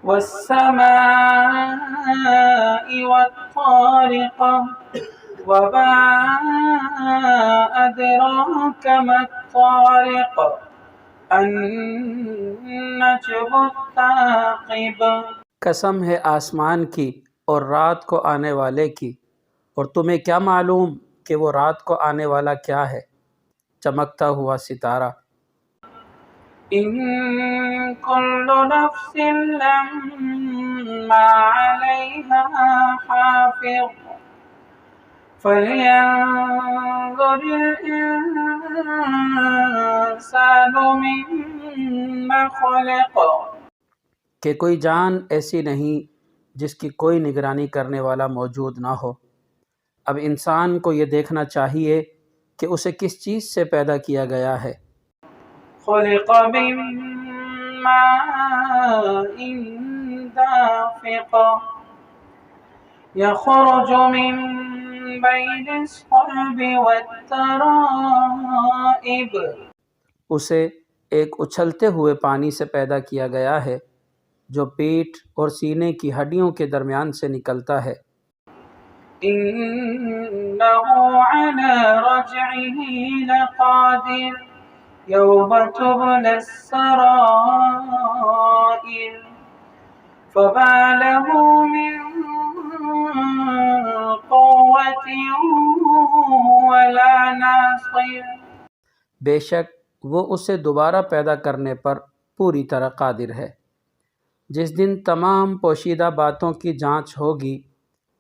والسماء والطارق وما أدراك ما الطارق النجم الثاقب۔ قسم ہے آسمان کی اور رات کو آنے والے کی، اور تمہیں کیا معلوم کہ وہ رات کو آنے والا کیا ہے؟ چمکتا ہوا ستارہ۔ إن كل نفس لما عليها حافظ فلينظر الإنسان مما خلق۔ کہ کوئی جان ایسی نہیں جس کی کوئی نگرانی کرنے والا موجود نہ ہو، اب انسان کو یہ دیکھنا چاہیے کہ اسے کس چیز سے پیدا کیا گیا ہے۔ خلق من ماء دافق يخرج من بين الصلب والترائب۔ اسے ایک اچھلتے ہوئے پانی سے پیدا کیا گیا ہے جو پیٹھ اور سینے کی ہڈیوں کے درمیان سے نکلتا ہے۔ إنه على رجعه لقادر يوم تبلى السرائر فما له من قوة ولا ناصر۔ بے شک وہ اسے دوبارہ پیدا کرنے پر پوری طرح قادر ہے۔ جس دن تمام پوشیدہ باتوں کی جانچ ہوگی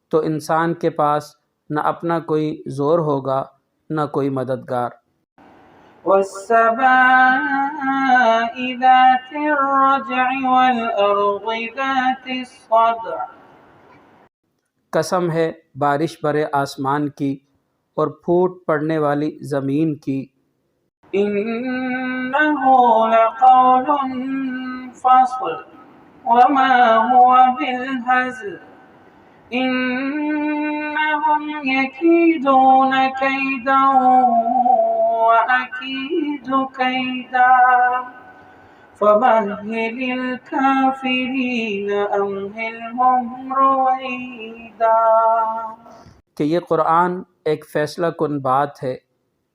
تو انسان کے پاس نہ اپنا کوئی زور ہوگا نہ کوئی مددگار۔ والسماء ذات الرجع والأرض ذات الصدع۔ قسم ہے بارش برے آسمان کی اور پھوٹ پڑنے والی زمین کی۔ إنه لقول فصل وما هو بالهزل إنهم يكيدون كيدا وأكيد كيدا فمهل الكافرين أمهلهم رويدا۔ کہ یہ قرآن ایک فیصلہ کن بات ہے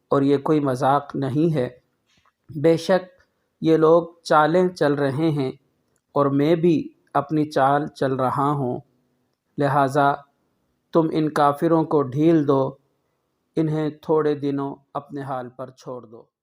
اور یہ کوئی مذاق نہیں ہے۔ بے شک یہ لوگ چالیں چل رہے ہیں اور میں بھی اپنی چال چل رہا ہوں، لہٰذا تم ان کافروں کو ڈھیل دو، انہیں تھوڑے دنوں اپنے حال پر چھوڑ دو۔